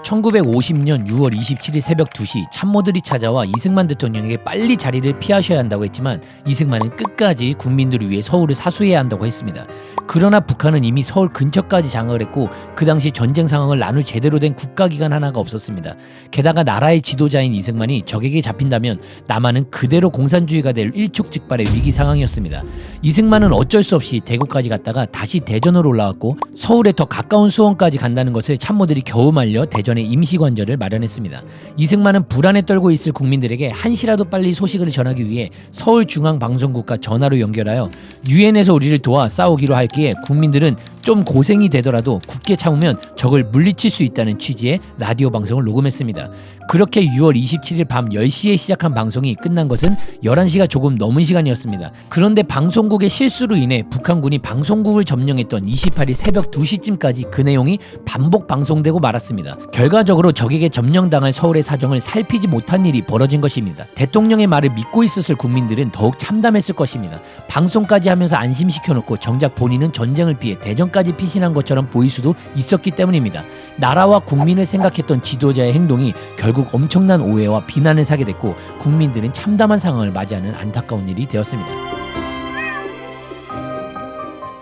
1950년 6월 27일 새벽 2시 참모들이 찾아와 이승만 대통령에게 빨리 자리를 피하셔야 한다고 했지만 이승만은 끝까지 국민들을 위해 서울을 사수해야 한다고 했습니다. 그러나 북한은 이미 서울 근처까지 장악을 했고 그 당시 전쟁 상황을 나눌 제대로 된 국가기관 하나가 없었습니다. 게다가 나라의 지도자인 이승만이 적에게 잡힌다면 남한은 그대로 공산주의가 될 일촉즉발의 위기 상황이었습니다. 이승만은 어쩔 수 없이 대구까지 갔다가 다시 대전으로 올라왔고 서울에 더 가까운 수원까지 간다는 것을 참모들이 겨우 말려 대전에 임시관절을 마련했습니다. 이승만은 불안에 떨고 있을 국민들에게 한시라도 빨리 소식을 전하기 위해 서울중앙방송국과 전화로 연결하여 유엔에서 우리를 도와 싸우기로 하였기에 국민들은 좀 고생이 되더라도 굳게 참으면 적을 물리칠 수 있다는 취지의 라디오 방송을 녹음했습니다. 그렇게 6월 27일 밤 10시에 시작한 방송이 끝난 것은 11시가 조금 넘은 시간이었습니다. 그런데 방송국의 실수로 인해 북한군이 방송국을 점령했던 28일 새벽 2시쯤까지 그 내용이 반복 방송되고 말았습니다. 결과적으로 적에게 점령당할 서울의 사정을 살피지 못한 일이 벌어진 것입니다. 대통령의 말을 믿고 있었을 국민들은 더욱 참담했을 것입니다. 방송까지 하면서 안심시켜놓고 정작 본인은 전쟁을 피해 대전까지 피신한 것처럼 보일 수도 있었기 때문입니다. 나라와 국민을 생각했던 지도자의 행동이 결국 엄청난 오해와 비난을 사게 됐고 국민들은 참담한 상황을 맞이하는 안타까운 일이 되었습니다.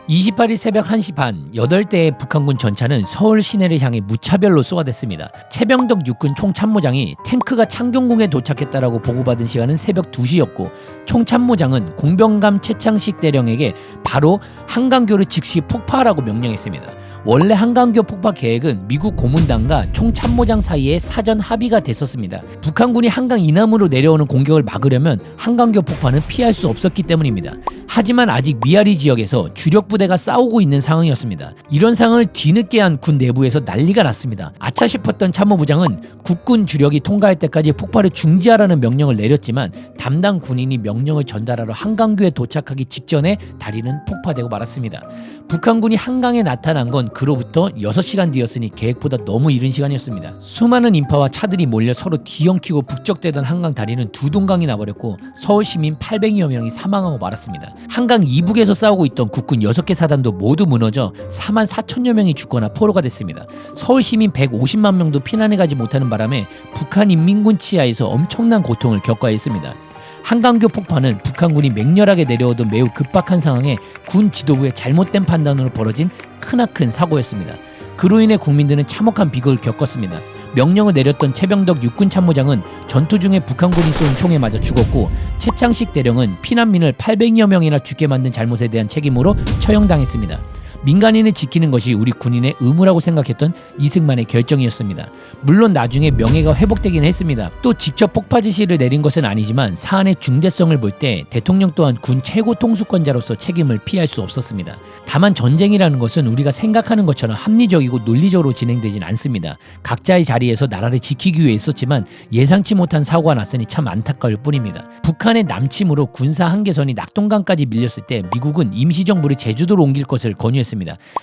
28일 새벽 1시 반 8대의 북한군 전차는 서울 시내를 향해 무차별로 쏘아댔습니다. 최병덕 육군 총참모장이 탱크가 창경궁에 도착했다라고 보고받은 시간은 새벽 2시였고 총참모장은 공병감 최창식 대령에게 바로 한강교를 즉시 폭파하라고 명령했습니다. 원래 한강교 폭파 계획은 미국 고문단과 총참모장 사이에 사전 합의가 됐었습니다. 북한군이 한강 이남으로 내려오는 공격을 막으려면 한강교 폭파는 피할 수 없었기 때문입니다. 하지만 아직 미아리 지역에서 주력 부대가 싸우고 있는 상황이었습니다. 이런 상황을 뒤늦게 한 군 내부에서 난리가 났습니다. 아차 싶었던 참모부장은 국군 주력이 통과할 때까지 폭발을 중지하라는 명령을 내렸지만 담당 군인이 명령을 전달하러 한강교에 도착하기 직전에 다리는 폭파되고 말았습니다. 북한군이 한강에 나타난 건 그로부터 6시간 뒤였으니 계획보다 너무 이른 시간이었습니다. 수많은 인파와 차들이 몰려 서로 뒤엉키고 북적대던 한강 다리는 두 동강이 나버렸고 서울 시민 800여 명이 사망하고 말았습니다. 한강 이북에서 싸우고 있던 국군 6개 사단도 모두 무너져 4만 4천여 명이 죽거나 포로가 됐습니다. 서울 시민 150만 명도 피난해 가지 못하는 바람에 북한 인민군 치하에서 엄청난 고통을 겪어야 했습니다. 한강교 폭파는 북한군이 맹렬하게 내려오던 매우 급박한 상황에 군 지도부의 잘못된 판단으로 벌어진 크나큰 사고였습니다. 그로 인해 국민들은 참혹한 비극을 겪었습니다. 명령을 내렸던 최병덕 육군 참모장은 전투 중에 북한군이 쏜 총에 맞아 죽었고 최창식 대령은 피난민을 800여 명이나 죽게 만든 잘못에 대한 책임으로 처형당했습니다. 민간인을 지키는 것이 우리 군인의 의무라고 생각했던 이승만의 결정이었습니다. 물론 나중에 명예가 회복되긴 했습니다. 또 직접 폭파 지시를 내린 것은 아니지만 사안의 중대성을 볼 때 대통령 또한 군 최고 통수권자로서 책임을 피할 수 없었습니다. 다만 전쟁이라는 것은 우리가 생각하는 것처럼 합리적이고 논리적으로 진행되진 않습니다. 각자의 자리에서 나라를 지키기 위해 있었지만 예상치 못한 사고가 났으니 참 안타까울 뿐입니다. 북한의 남침으로 군사 한계선이 낙동강까지 밀렸을 때 미국은 임시정부를 제주도로 옮길 것을 권유했습니다.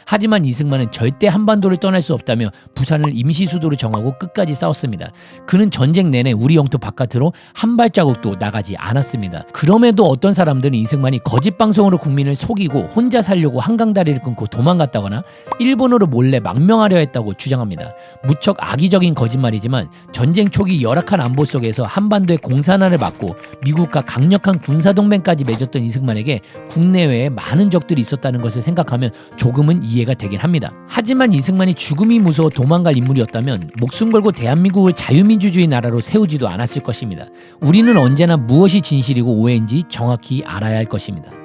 하지만 이승만은 절대 한반도를 떠날 수 없다며 부산을 임시수도로 정하고 끝까지 싸웠습니다. 그는 전쟁 내내 우리 영토 바깥으로 한 발자국도 나가지 않았습니다. 그럼에도 어떤 사람들은 이승만이 거짓 방송으로 국민을 속이고 혼자 살려고 한강다리를 끊고 도망갔다거나 일본으로 몰래 망명하려 했다고 주장합니다. 무척 악의적인 거짓말이지만 전쟁 초기 열악한 안보 속에서 한반도의 공산화를 막고 미국과 강력한 군사동맹까지 맺었던 이승만에게 국내외에 많은 적들이 있었다는 것을 생각하면 조금은 이해가 되긴 합니다. 하지만 이승만이 죽음이 무서워 도망갈 인물이었다면 목숨 걸고 대한민국을 자유민주주의 나라로 세우지도 않았을 것입니다. 우리는 언제나 무엇이 진실이고 오해인지 정확히 알아야 할 것입니다.